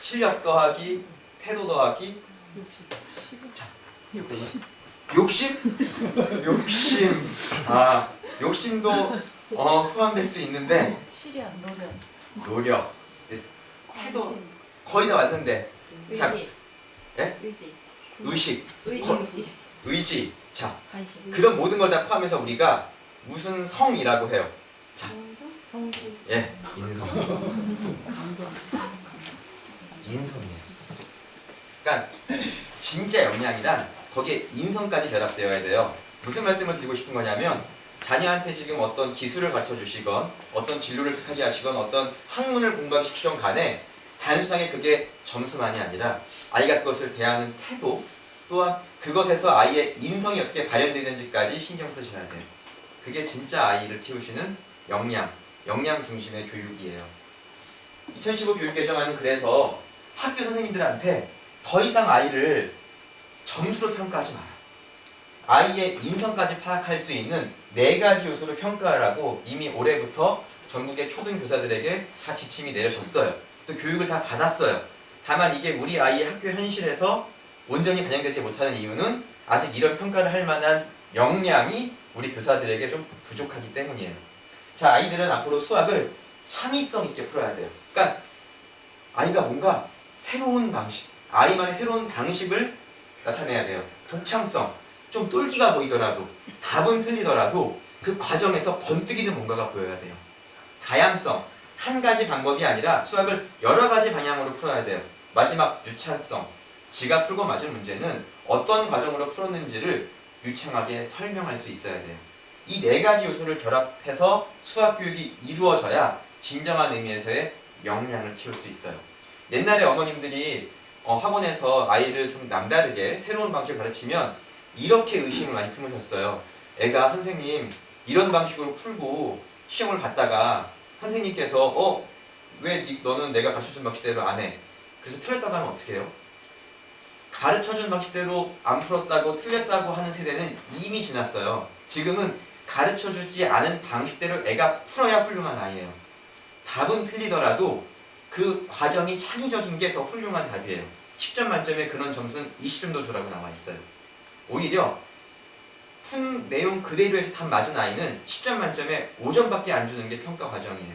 실력 더하기, 태도 더하기, 욕심? 욕심도 포함될 수 있는데 실현, 노력, 노력, 태도 관심. 거의 다 왔는데 자, 의지. 예? 의지. 의식, 의지. 의지. 자, 관심. 그런 모든 걸 다 포함해서 우리가 무슨 성이라고 해요. 자, 성지. 예, 인성. 인성이에요. 그러니까 진짜 역량이란 거기에 인성까지 결합되어야 돼요. 무슨 말씀을 드리고 싶은 거냐면 자녀한테 지금 어떤 기술을 가르쳐 주시건 어떤 진로를 택하게 하시건 어떤 학문을 공부하기 시키건 간에 단순하게 그게 점수만이 아니라 아이가 그것을 대하는 태도 또한 그것에서 아이의 인성이 어떻게 발현되는지까지 신경 쓰셔야 돼요. 그게 진짜 아이를 키우시는 역량 중심의 교육이에요. 2015 교육개정안은 그래서 학교 선생님들한테 더 이상 아이를 점수로 평가하지 마라. 아이의 인성까지 파악할 수 있는 4가지 요소를 평가하라고 이미 올해부터 전국의 초등교사들에게 다 지침이 내려졌어요. 또 교육을 다 받았어요. 다만 이게 우리 아이의 학교 현실에서 온전히 반영되지 못하는 이유는 아직 이런 평가를 할 만한 역량이 우리 교사들에게 좀 부족하기 때문이에요. 자, 아이들은 앞으로 수학을 창의성 있게 풀어야 돼요. 그러니까 아이가 뭔가 새로운 방식, 아이만의 새로운 방식을 나타내야 돼요. 독창성, 좀 똘끼가 보이더라도 답은 틀리더라도 그 과정에서 번뜩이는 뭔가가 보여야 돼요. 다양성, 한 가지 방법이 아니라 수학을 여러 가지 방향으로 풀어야 돼요. 마지막 유창성, 지가 풀고 맞은 문제는 어떤 과정으로 풀었는지를 유창하게 설명할 수 있어야 돼요. 이 4가지 요소를 결합해서 수학 교육이 이루어져야 진정한 의미에서의 역량을 키울 수 있어요. 옛날에 어머님들이 학원에서 아이를 좀 남다르게 새로운 방식을 가르치면 이렇게 의심을 많이 품으셨어요. 애가 선생님 이런 방식으로 풀고 시험을 봤다가 선생님께서 왜 너는 내가 가르쳐준 방식대로 안 해? 그래서 틀렸다고 하면 어떻게 해요? 가르쳐준 방식대로 안 풀었다고 틀렸다고 하는 세대는 이미 지났어요. 지금은 가르쳐주지 않은 방식대로 애가 풀어야 훌륭한 아이예요. 답은 틀리더라도 그 과정이 창의적인 게 더 훌륭한 답이에요. 10점 만점에 그런 점수는 20점도 주라고 나와 있어요. 오히려 푼 내용 그대로 해서 답 맞은 아이는 10점 만점에 5점밖에 안 주는 게 평가 과정이에요.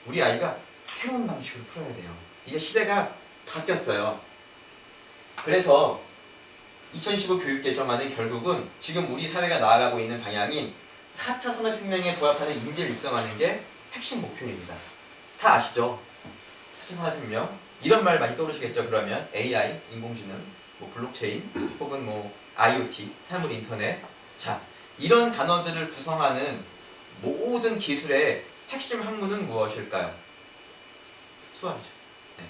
우리 아이가 새로운 방식으로 풀어야 돼요. 이제 시대가 바뀌었어요. 그래서 2015 교육개정안은 결국은 지금 우리 사회가 나아가고 있는 방향인 4차 산업혁명에 부합하는 인재를 육성하는 게 핵심 목표입니다. 다 아시죠? 4차 산업혁명 이런 말 많이 떠오르시겠죠? 그러면 AI, 인공지능, 블록체인 혹은 IoT, 사물 인터넷. 자, 이런 단어들을 구성하는 모든 기술의 핵심 학문은 무엇일까요? 수학이죠. 네.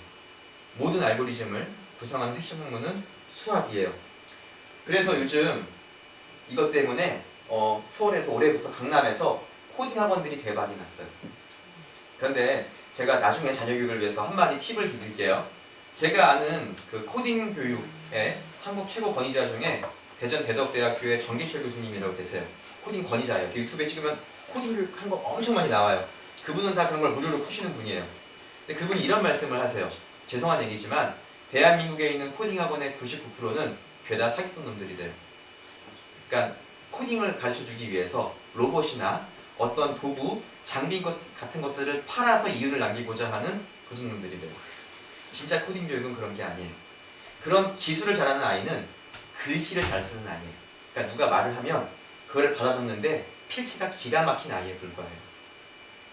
모든 알고리즘을 구성하는 핵심 학문은 수학이에요. 그래서 요즘 이것 때문에 서울에서 올해부터 강남에서 코딩 학원들이 대박이 났어요. 그런데 제가 나중에 자녀 교육을 위해서 한마디 팁을 드릴게요. 제가 아는 그 코딩 교육의 한국 최고 권위자 중에 대전 대덕대학교의 정기철 교수님이라고 계세요. 코딩 권위자예요. 유튜브에 찍으면 코딩 교육 한 거 엄청 많이 나와요. 그분은 다 그런 걸 무료로 푸시는 분이에요. 근데 그분이 이런 말씀을 하세요. 죄송한 얘기지만 대한민국에 있는 코딩 학원의 99%는 죄다 사기꾼 놈들이래요. 그러니까 코딩을 가르쳐주기 위해서 로봇이나 어떤 도구, 장비 같은 것들을 팔아서 이윤을 남기고자 하는 도둑놈들이래요. 진짜 코딩 교육은 그런 게 아니에요. 그런 기술을 잘하는 아이는 글씨를 잘 쓰는 아이예요. 그러니까 누가 말을 하면 그걸 받아 적는데 필체가 기가 막힌 아이에 불과해요.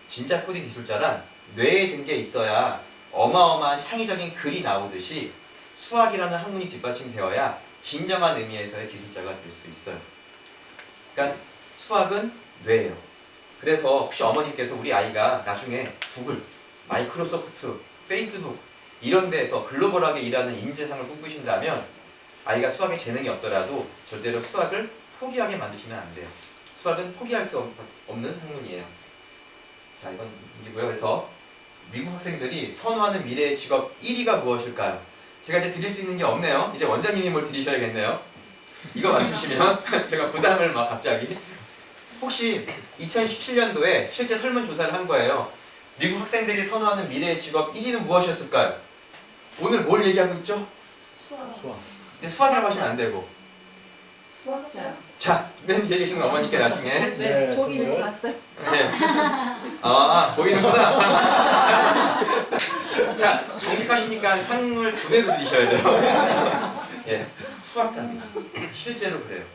진짜 코딩 기술자란 뇌에 든 게 있어야 어마어마한 창의적인 글이 나오듯이 수학이라는 학문이 뒷받침되어야 진정한 의미에서의 기술자가 될 수 있어요. 그러니까 수학은 뇌예요. 그래서 혹시 어머님께서 우리 아이가 나중에 구글, 마이크로소프트, 페이스북 이런 데에서 글로벌하게 일하는 인재상을 꿈꾸신다면 아이가 수학에 재능이 없더라도 절대로 수학을 포기하게 만드시면 안 돼요. 수학은 포기할 수 없는 학문이에요. 자, 이건 이고요. 그래서 미국 학생들이 선호하는 미래의 직업 1위가 무엇일까요? 제가 이제 드릴 수 있는 게 없네요. 이제 원장님이 뭘 드리셔야겠네요. 이거 맞추시면 제가 부담을 갑자기. 혹시 2017년도에 실제 설문조사를 한 거예요. 미국 학생들이 선호하는 미래의 직업 1위는 무엇이었을까요? 오늘 뭘 얘기하고 있죠? 수학. 수학. 근데 수학이라고 하시면 안 되고 수학자요. 자, 맨 뒤에 계시는 어머니께 나중에. 네, 저기 선물. 보고 봤어요. 네. 아, 보이는구나. 자, 정직하시니까 상을 2대로 드리셔야 돼요. 예, 수학자입니다. 실제로 그래요.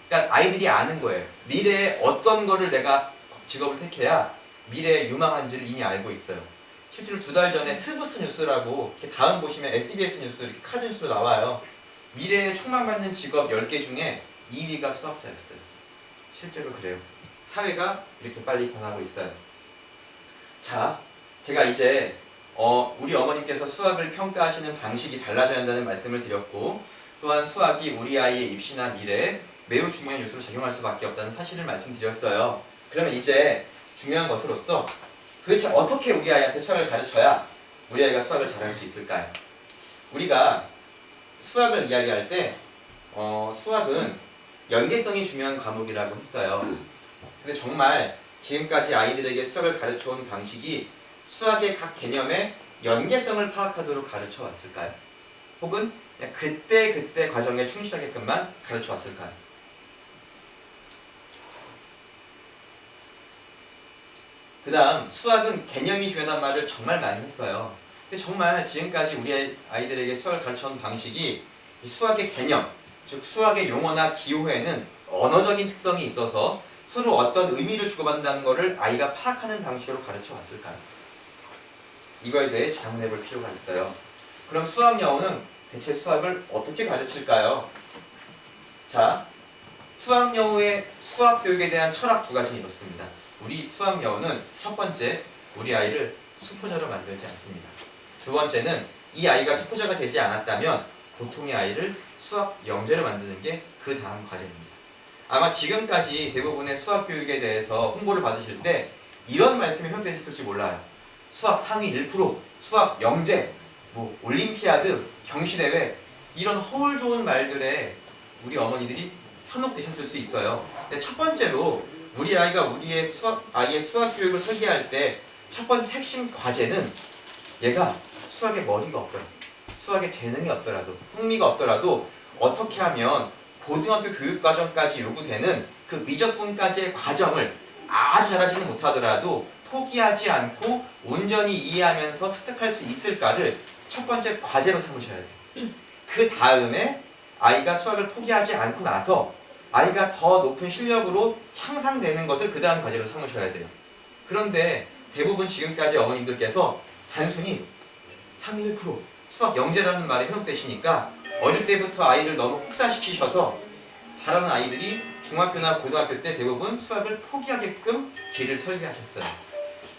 그러니까 아이들이 아는 거예요. 미래에 어떤 거를 내가 직업을 택해야 미래에 유망한지를 이미 알고 있어요. 실제로 2달 전에 스브스 뉴스라고 이렇게 다음 보시면 SBS 뉴스 이렇게 카드 뉴스로 나와요. 미래에 촉망받는 직업 10개 중에 2위가 수학자였어요. 실제로 그래요. 사회가 이렇게 빨리 변하고 있어요. 자, 제가 이제 우리 어머님께서 수학을 평가하시는 방식이 달라져야 한다는 말씀을 드렸고, 또한 수학이 우리 아이의 입시나 미래에 매우 중요한 요소로 작용할 수밖에 없다는 사실을 말씀드렸어요. 그러면 이제 중요한 것으로서 도대체 어떻게 우리 아이한테 수학을 가르쳐야 우리 아이가 수학을 잘할 수 있을까요? 우리가 수학을 이야기할 때 수학은 연계성이 중요한 과목이라고 했어요. 근데 정말 지금까지 아이들에게 수학을 가르쳐온 방식이 수학의 각 개념의 연계성을 파악하도록 가르쳐 왔을까요? 혹은 그냥 그때 과정에 충실하게끔만 가르쳐 왔을까요? 그 다음 수학은 개념이 중요하다는 말을 정말 많이 했어요. 근데 정말 지금까지 우리 아이들에게 수학을 가르쳐온 방식이 이 수학의 개념, 즉 수학의 용어나 기호에는 언어적인 특성이 있어서 서로 어떤 의미를 주고받는다는 것을 아이가 파악하는 방식으로 가르쳐 왔을까요? 이거에 대해 자문해 볼 필요가 있어요. 그럼 수학 여우는 대체 수학을 어떻게 가르칠까요? 자, 수학 여우의 수학 교육에 대한 철학 2가지는 이렇습니다. 우리 수학 여우는 첫 번째, 우리 아이를 수포자로 만들지 않습니다. 두 번째는 이 아이가 수포자가 되지 않았다면 보통의 아이를 수학 영재로 만드는 게 그 다음 과제입니다. 아마 지금까지 대부분의 수학 교육에 대해서 홍보를 받으실 때 이런 말씀이 현대했을지 몰라요. 수학 상위 1%, 수학 영재, 뭐 올림피아드, 경시대회 이런 허울 좋은 말들에 우리 어머니들이 현혹되셨을 수 있어요. 근데 첫 번째로 우리 아이가 아이의 수학 교육을 설계할 때 첫 번째 핵심 과제는 얘가 수학에 머리가 없더라도, 수학에 재능이 없더라도, 흥미가 없더라도 어떻게 하면 고등학교 교육과정까지 요구되는 그 미적분까지의 과정을 아주 잘하지는 못하더라도 포기하지 않고 온전히 이해하면서 습득할 수 있을까를 첫 번째 과제로 삼으셔야 돼요. 그 다음에 아이가 수학을 포기하지 않고 나서 아이가 더 높은 실력으로 향상되는 것을 그 다음 과제로 삼으셔야 돼요. 그런데 대부분 지금까지 어머님들께서 단순히 상위 1% 수학 영재라는 말에 현혹되시니까 어릴 때부터 아이를 너무 혹사시키셔서 자라는 아이들이 중학교나 고등학교 때 대부분 수학을 포기하게끔 길을 설계하셨어요.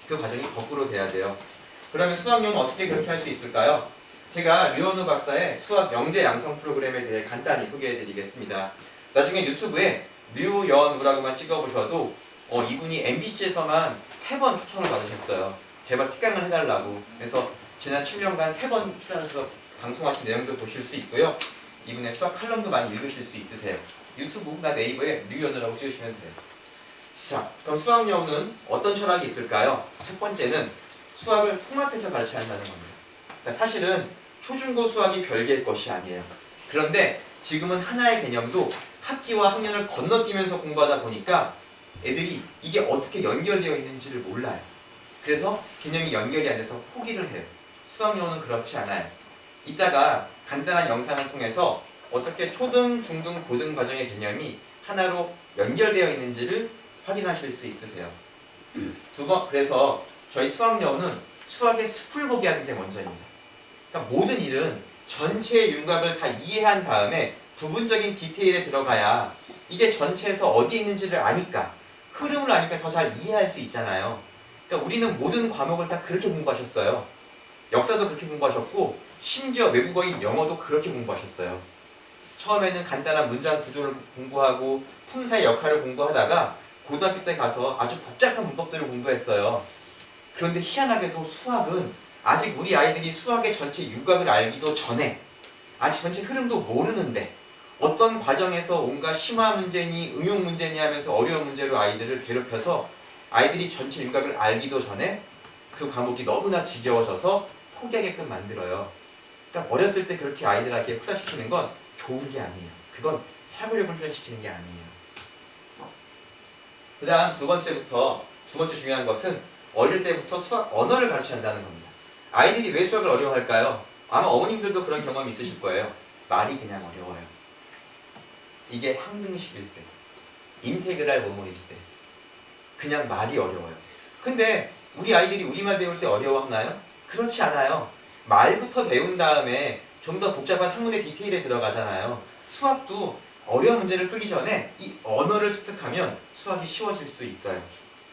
그 과정이 거꾸로 돼야 돼요. 그러면 수학용은 어떻게 그렇게 할 수 있을까요? 제가 류현우 박사의 수학 영재 양성 프로그램에 대해 간단히 소개해드리겠습니다. 나중에 유튜브에 류연우라고만 찍어보셔도 이분이 MBC에서만 3번 초청을 받으셨어요. 제발 특강을 해달라고. 그래서 지난 7년간 3번 출연하셔서 방송하신 내용도 보실 수 있고요. 이분의 수학 칼럼도 많이 읽으실 수 있으세요. 유튜브나 네이버에 류연우라고 찍으시면 돼요. 자, 그럼 수학 여우는 어떤 철학이 있을까요? 첫 번째는 수학을 통합해서 가르쳐야 한다는 겁니다. 그러니까 사실은 초중고 수학이 별개의 것이 아니에요. 그런데 지금은 하나의 개념도 학기와 학년을 건너뛰면서 공부하다 보니까 애들이 이게 어떻게 연결되어 있는지를 몰라요. 그래서 개념이 연결이 안 돼서 포기를 해요. 수학 여우는 그렇지 않아요. 이따가 간단한 영상을 통해서 어떻게 초등, 중등, 고등 과정의 개념이 하나로 연결되어 있는지를 확인하실 수 있으세요. 그래서 저희 수학 여우는 수학의 숲을 보게 하는 게 먼저입니다. 그러니까 모든 일은 전체의 윤곽을 다 이해한 다음에 부분적인 디테일에 들어가야 이게 전체에서 어디에 있는지를 아니까, 흐름을 아니까 더 잘 이해할 수 있잖아요. 그러니까 우리는 모든 과목을 다 그렇게 공부하셨어요. 역사도 그렇게 공부하셨고 심지어 외국어인 영어도 그렇게 공부하셨어요. 처음에는 간단한 문장 구조를 공부하고 품사의 역할을 공부하다가 고등학교 때 가서 아주 복잡한 문법들을 공부했어요. 그런데 희한하게도 수학은 아직 우리 아이들이 수학의 전체 윤곽을 알기도 전에, 아직 전체 흐름도 모르는데 어떤 과정에서 온갖 심화 문제니 응용 문제니 하면서 어려운 문제로 아이들을 괴롭혀서 아이들이 전체 윤곽을 알기도 전에 그 과목이 너무나 지겨워져서 포기하게끔 만들어요. 그러니까 어렸을 때 그렇게 아이들에게 혹사시키는 건 좋은 게 아니에요. 그건 사고력을 훈련시키는 게 아니에요. 그 다음 두 번째 중요한 것은 어릴 때부터 수학 언어를 가르쳐야 한다는 겁니다. 아이들이 왜 수학을 어려워할까요? 아마 어머님들도 그런 경험이 있으실 거예요. 말이 그냥 어려워요. 이게 항등식일 때, 인테그랄 뭐뭐일 때 그냥 말이 어려워요. 근데 우리 아이들이 우리말 배울 때 어려워하나요? 그렇지 않아요. 말부터 배운 다음에 좀 더 복잡한 학문의 디테일에 들어가잖아요. 수학도 어려운 문제를 풀기 전에 이 언어를 습득하면 수학이 쉬워질 수 있어요.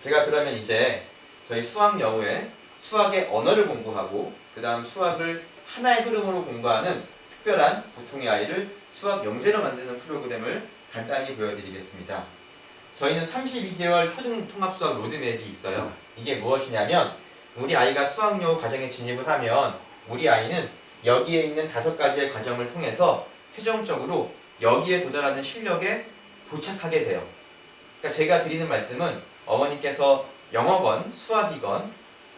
제가 그러면 이제 저희 수학 여우에 수학의 언어를 공부하고 그 다음 수학을 하나의 흐름으로 공부하는 특별한 보통의 아이를 수학 영재로 만드는 프로그램을 간단히 보여드리겠습니다. 저희는 32개월 초등 통합수학 로드맵이 있어요. 이게 무엇이냐면 우리 아이가 수학여우 과정에 진입을 하면 우리 아이는 여기에 있는 5가지의 과정을 통해서 최종적으로 여기에 도달하는 실력에 도착하게 돼요. 그러니까 제가 드리는 말씀은 어머님께서 영어건 수학이건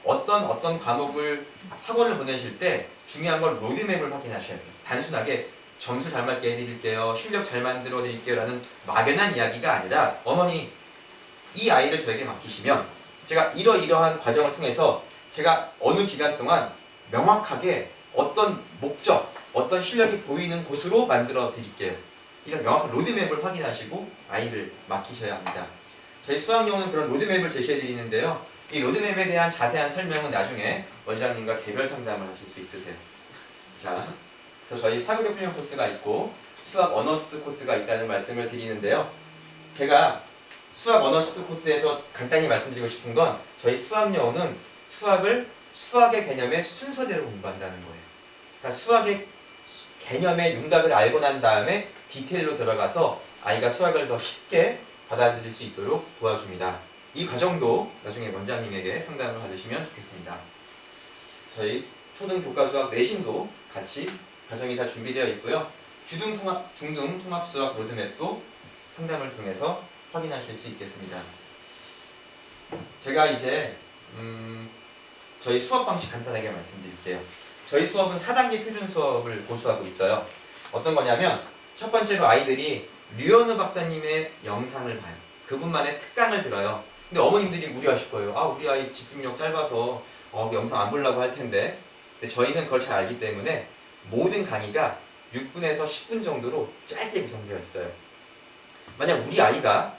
어떤 과목을 학원을 보내실 때 중요한 건 로드맵을 확인하셔야 돼요. 단순하게 점수 잘 맞게 해드릴게요, 실력 잘 만들어 드릴게요 라는 막연한 이야기가 아니라 어머니 이 아이를 저에게 맡기시면 제가 이러이러한 과정을 통해서 제가 어느 기간 동안 명확하게 어떤 목적, 어떤 실력이 보이는 곳으로 만들어 드릴게요. 이런 명확한 로드맵을 확인하시고 아이를 맡기셔야 합니다. 저희 수학용은 그런 로드맵을 제시해 드리는데요. 이 로드맵에 대한 자세한 설명은 나중에 원장님과 개별 상담을 하실 수 있으세요. 자, 그래서 저희 사고력 훈련 코스가 있고 수학 언어 습득 코스가 있다는 말씀을 드리는데요. 제가 수학 언어 습득 코스에서 간단히 말씀드리고 싶은 건 저희 수학여우는 수학의 개념의 순서대로 공부한다는 거예요. 그러니까 수학의 개념의 윤곽을 알고 난 다음에 디테일로 들어가서 아이가 수학을 더 쉽게 받아들일 수 있도록 도와줍니다. 이 과정도 나중에 원장님에게 상담을 받으시면 좋겠습니다. 저희 초등 교과 수학 내신도 같이 과정이 다 준비되어 있고요. 중등 통합 수학 로드맵도 상담을 통해서 확인하실 수 있겠습니다. 제가 이제 저희 수업 방식 간단하게 말씀드릴게요. 저희 수업은 4단계 표준 수업을 고수하고 있어요. 어떤 거냐면 첫 번째로 아이들이 류현우 박사님의 영상을 봐요. 그분만의 특강을 들어요. 근데 어머님들이 우려하실 거예요. 아, 우리 아이 집중력 짧아서 영상 안 보려고 할 텐데. 근데 저희는 그걸 잘 알기 때문에 모든 강의가 6분에서 10분 정도로 짧게 구성되어 있어요. 만약 우리 아이가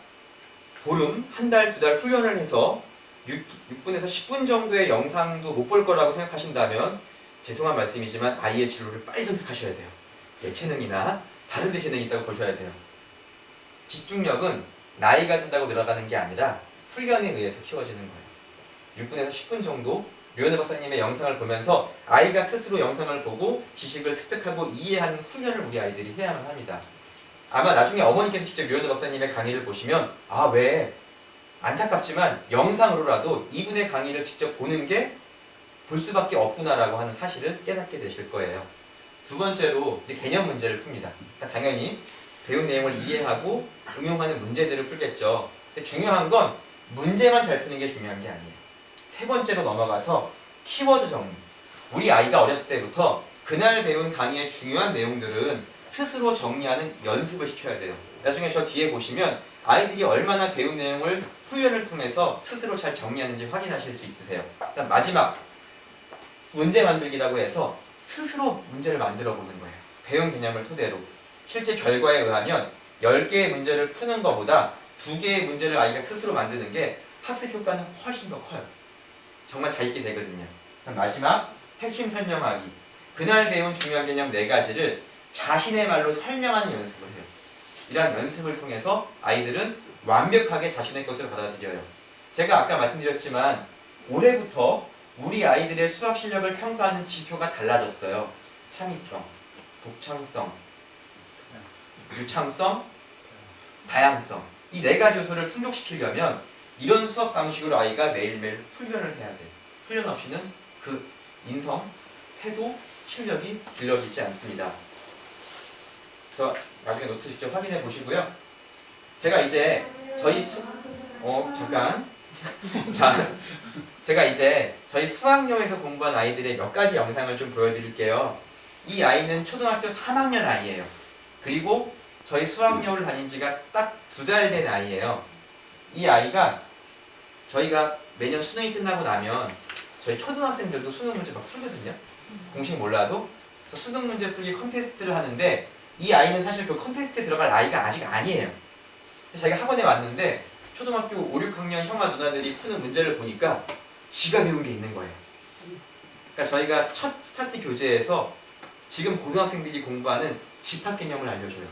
보름, 한 달, 2달 훈련을 해서 6분에서 10분 정도의 영상도 못 볼 거라고 생각하신다면 죄송한 말씀이지만 아이의 진로를 빨리 선택하셔야 돼요. 예체능이나 다른 데 재능이 있다고 보셔야 돼요. 집중력은 나이가 든다고 늘어가는 게 아니라 훈련에 의해서 키워지는 거예요. 6분에서 10분 정도 류현우 박사님의 영상을 보면서 아이가 스스로 영상을 보고 지식을 습득하고 이해하는 훈련을 우리 아이들이 해야만 합니다. 아마 나중에 어머니께서 직접 류현우 박사님의 강의를 보시면 왜 안타깝지만 영상으로라도 이분의 강의를 직접 보는 게 볼 수밖에 없구나라고 하는 사실을 깨닫게 되실 거예요. 두 번째로 이제 개념 문제를 풉니다. 그러니까 당연히 배운 내용을 이해하고 응용하는 문제들을 풀겠죠. 근데 중요한 건 문제만 잘 푸는 게 중요한 게 아니에요. 세 번째로 넘어가서 키워드 정리. 우리 아이가 어렸을 때부터 그날 배운 강의의 중요한 내용들은 스스로 정리하는 연습을 시켜야 돼요. 나중에 저 뒤에 보시면 아이들이 얼마나 배운 내용을 훈련을 통해서 스스로 잘 정리하는지 확인하실 수 있으세요. 일단 마지막 문제 만들기라고 해서 스스로 문제를 만들어 보는 거예요. 배운 개념을 토대로. 실제 결과에 의하면 10개의 문제를 푸는 것보다 2개의 문제를 아이가 스스로 만드는 게 학습 효과는 훨씬 더 커요. 정말 잘 있게 되거든요. 마지막 핵심 설명하기. 그날 배운 중요한 개념 4가지를 자신의 말로 설명하는 연습을 해요. 이러한 연습을 통해서 아이들은 완벽하게 자신의 것을 받아들여요. 제가 아까 말씀드렸지만 올해부터 우리 아이들의 수학 실력을 평가하는 지표가 달라졌어요. 창의성, 독창성, 유창성, 다양성. 이 4가지 요소를 충족시키려면 이런 수업 방식으로 아이가 매일매일 훈련을 해야 돼요. 훈련 없이는 그 인성, 태도, 실력이 길러지지 않습니다. 그래서 나중에 노트 직접 확인해 보시고요. 제가 이제 제가 이제 저희 수학여에서 공부한 아이들의 몇 가지 영상을 좀 보여드릴게요. 이 아이는 초등학교 3학년 아이예요. 그리고 저희 수학여를 다닌 지가 딱 2달 된 아이예요. 이 아이가 저희가 매년 수능이 끝나고 나면 저희 초등학생들도 수능 문제 막 풀거든요. 공식 몰라도 수능 문제 풀기 컨테스트를 하는데 이 아이는 사실 그 컨테스트에 들어갈 나이가 아직 아니에요. 자기가 학원에 왔는데 초등학교 5, 6학년 형아 누나들이 푸는 문제를 보니까 지가 배운 게 있는 거예요. 그러니까 저희가 첫 스타트 교재에서 지금 고등학생들이 공부하는 집합 개념을 알려줘요.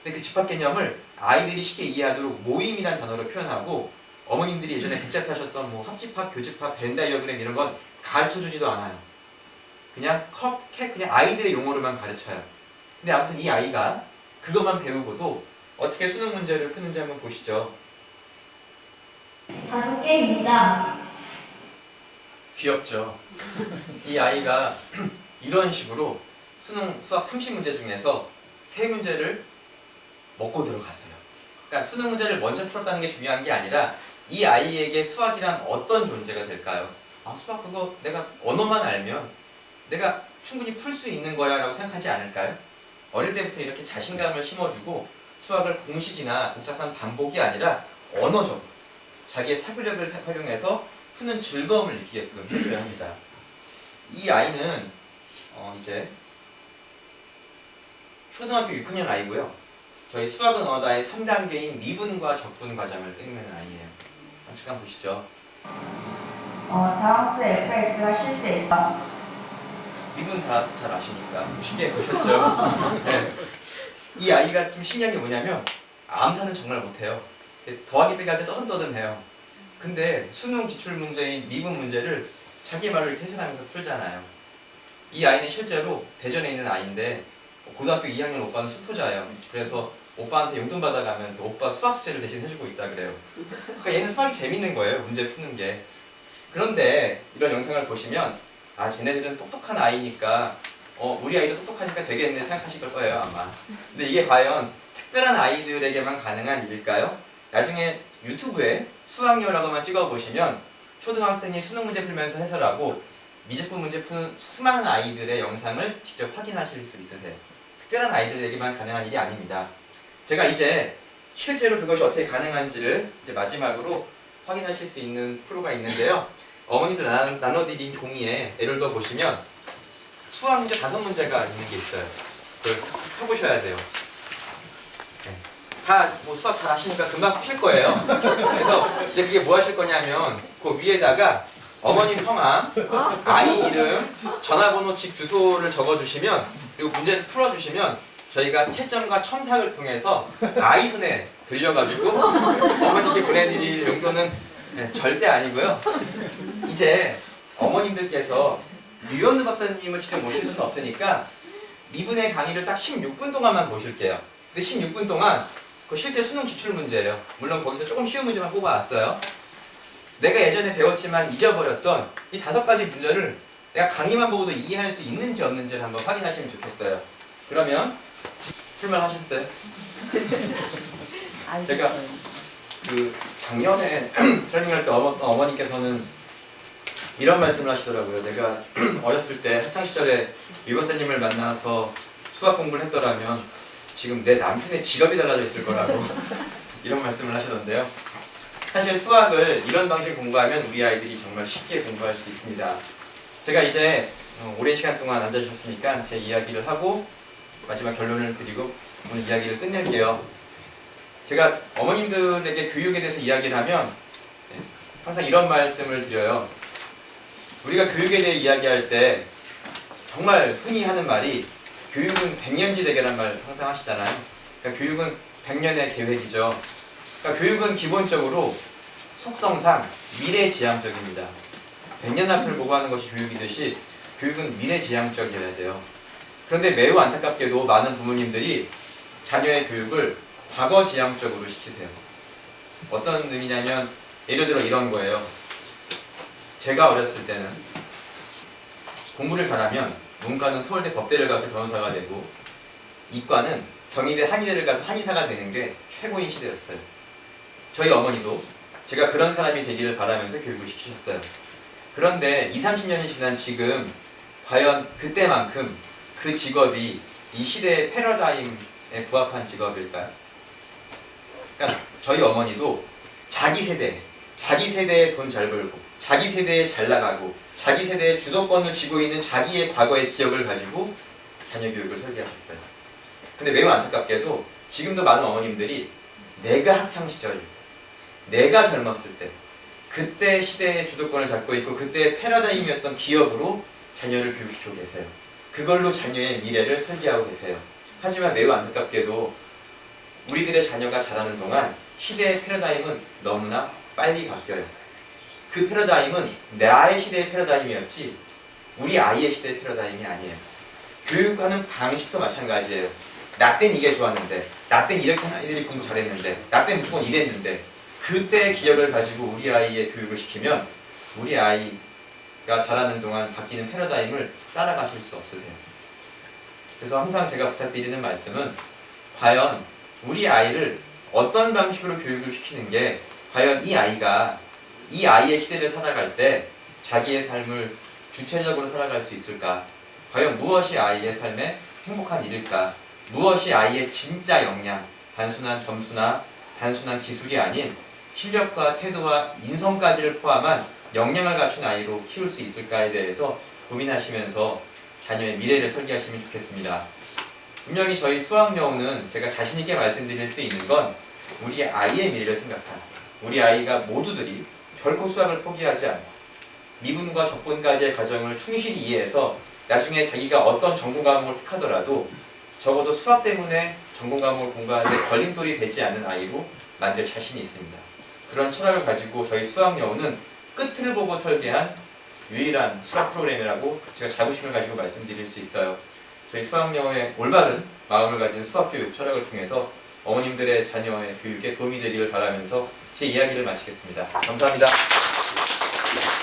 근데 그 집합 개념을 아이들이 쉽게 이해하도록 모임이라는 단어로 표현하고 어머님들이 예전에 복잡해하셨던 뭐 합집합, 교집합, 벤 다이어그램 이런 건 가르쳐주지도 않아요. 그냥 그냥 아이들의 용어로만 가르쳐요. 근데 아무튼 이 아이가 그것만 배우고도 어떻게 수능 문제를 푸는지 한번 보시죠. 5개입니다. 귀엽죠? 이 아이가 이런 식으로 수학 30문제 중에서 3문제를 먹고 들어갔어요. 그러니까 수능 문제를 먼저 풀었다는 게 중요한 게 아니라 이 아이에게 수학이란 어떤 존재가 될까요? 아, 수학 그거 내가 언어만 알면 내가 충분히 풀 수 있는 거야 라고 생각하지 않을까요? 어릴 때부터 이렇게 자신감을 심어주고 수학을 공식이나 복잡한 반복이 아니라 언어적 자기의 사고력을 활용해서 푸는 즐거움을 느끼게끔 해줘야 합니다. 이 아이는 이제 초등학교 6학년 아이고요. 저희 수학은 언어다의 3단계인 미분과 적분 과정을 끝내는 아이예요. 잠깐 보시죠. 다항수 fx가 실수했어. 미분 다 잘 아시니까 쉽게 보셨죠? 네. 이 아이가 좀 신기한 게 뭐냐면 암산은 정말 못해요. 더하기 빼기 할 때 떠듬떠듬해요. 근데 수능 기출 문제인 미분 문제를 자기 말로 이렇게 해석하면서 풀잖아요. 이 아이는 실제로 대전에 있는 아이인데 고등학교 2학년 오빠는 수포자예요. 그래서 오빠한테 용돈 받아가면서 오빠 수학 숙제를 대신 해주고 있다 그래요. 그러니까 얘는 수학이 재밌는 거예요. 문제 푸는 게. 그런데 이런 영상을 보시면 아 쟤네들은 똑똑한 아이니까 우리 아이도 똑똑하니까 되겠네 생각하실 거예요 아마. 근데 이게 과연 특별한 아이들에게만 가능한 일일까요? 나중에 유튜브에 수학여라고만 찍어보시면 초등학생이 수능 문제 풀면서 해설하고 미적분 문제 푸는 수많은 아이들의 영상을 직접 확인하실 수 있으세요. 특별한 아이들에게만 가능한 일이 아닙니다. 제가 이제 실제로 그것이 어떻게 가능한지를 이제 마지막으로 확인하실 수 있는 프로가 있는데요. 어머니들 나눠드린 종이에 예를 들어 보시면 수학 문제 5문제가 있는 게 있어요. 그걸 펴보셔야 돼요. 네. 다 뭐 수학 잘 하시니까 금방 푸실 거예요. 그래서 이제 그게 뭐 하실 거냐면 그 위에다가 어머님 성함, 아이 이름, 전화번호, 집 주소를 적어주시면 그리고 문제를 풀어주시면 저희가 채점과 첨삭을 통해서 아이 손에 들려가지고 어머니께 보내드릴 용도는 절대 아니고요. 이제 어머님들께서 류현우 박사님을 직접 모실 수는 없으니까 이분의 강의를 딱 16분 동안만 보실게요. 근데 16분 동안 그 실제 수능 기출 문제예요. 물론 거기서 조금 쉬운 문제만 뽑아왔어요. 내가 예전에 배웠지만 잊어버렸던 이 5가지 문제를 내가 강의만 보고도 이해할 수 있는지 없는지를 한번 확인하시면 좋겠어요. 그러면 풀만 하셨어요? 제가 그 작년에 설명할 때 어머니께서는 이런 말씀을 하시더라고요. 내가 어렸을 때 학창시절에 유 박사님을 만나서 수학 공부를 했더라면 지금 내 남편의 직업이 달라져 있을 거라고 이런 말씀을 하시던데요. 사실 수학을 이런 방식으로 공부하면 우리 아이들이 정말 쉽게 공부할 수 있습니다. 제가 이제 오랜 시간 동안 앉아주셨으니까 제 이야기를 하고 마지막 결론을 드리고 오늘 이야기를 끝낼게요. 제가 어머님들에게 교육에 대해서 이야기를 하면 항상 이런 말씀을 드려요. 우리가 교육에 대해 이야기할 때 정말 흔히 하는 말이 교육은 백년지대계란 말 항상 하시잖아요. 그러니까 교육은 100년의 계획이죠. 그러니까 교육은 기본적으로 속성상 미래지향적입니다. 100년 앞을 보고 하는 것이 교육이듯이 교육은 미래지향적이어야 돼요. 그런데 매우 안타깝게도 많은 부모님들이 자녀의 교육을 과거지향적으로 시키세요. 어떤 의미냐면 예를 들어 이런 거예요. 제가 어렸을 때는 공부를 잘하면 문과는 서울대 법대를 가서 변호사가 되고 이과는 경희대 한의대를 가서 한의사가 되는 게 최고인 시대였어요. 저희 어머니도 제가 그런 사람이 되기를 바라면서 교육을 시키셨어요. 그런데 20, 30년이 지난 지금 과연 그때만큼 그 직업이 이 시대의 패러다임에 부합한 직업일까요? 그러니까 저희 어머니도 자기 세대에 돈 잘 벌고, 자기 세대에 잘 나가고, 자기 세대에 주도권을 쥐고 있는 자기의 과거의 기억을 가지고 자녀 교육을 설계하셨어요. 근데 매우 안타깝게도 지금도 많은 어머님들이 내가 학창 시절, 내가 젊었을 때, 그때 시대의 주도권을 잡고 있고 그때 패러다임이었던 기업으로 자녀를 교육시키고 계세요. 그걸로 자녀의 미래를 설계하고 계세요. 하지만 매우 안타깝게도 우리들의 자녀가 자라는 동안 시대의 패러다임은 너무나 빨리 바뀌어요. 그 패러다임은 나의 시대의 패러다임이었지 우리 아이의 시대의 패러다임이 아니에요. 교육하는 방식도 마찬가지예요. 나 땐 이게 좋았는데, 나 땐 이렇게 아이들이 공부 잘했는데, 나 땐 무조건 이랬는데, 그때의 기억을 가지고 우리 아이의 교육을 시키면 우리 아이가 자라는 동안 바뀌는 패러다임을 따라가실 수 없으세요. 그래서 항상 제가 부탁드리는 말씀은 과연 우리 아이를 어떤 방식으로 교육을 시키는 게 과연 이 아이가 이 아이의 시대를 살아갈 때 자기의 삶을 주체적으로 살아갈 수 있을까? 과연 무엇이 아이의 삶에 행복한 일일까? 무엇이 아이의 진짜 역량, 단순한 점수나 단순한 기술이 아닌 실력과 태도와 인성까지를 포함한 역량을 갖춘 아이로 키울 수 있을까에 대해서 고민하시면서 자녀의 미래를 설계하시면 좋겠습니다. 분명히 저희 수학여우는 제가 자신있게 말씀드릴 수 있는 건 우리 아이의 미래를 생각한, 우리 아이가 모두들이 결코 수학을 포기하지 않고 미분과 적분까지의 과정을 충실히 이해해서 나중에 자기가 어떤 전공 과목을 택하더라도 적어도 수학 때문에 전공 과목을 공부하는데 걸림돌이 되지 않는 아이로 만들 자신이 있습니다. 그런 철학을 가지고 저희 수학여우는 끝을 보고 설계한 유일한 수학 프로그램이라고 제가 자부심을 가지고 말씀드릴 수 있어요. 저희 수학여우의 올바른 마음을 가진 수학교육 철학을 통해서 어머님들의 자녀의 교육에 도움이 되기를 바라면서 제 이야기를 마치겠습니다. 감사합니다.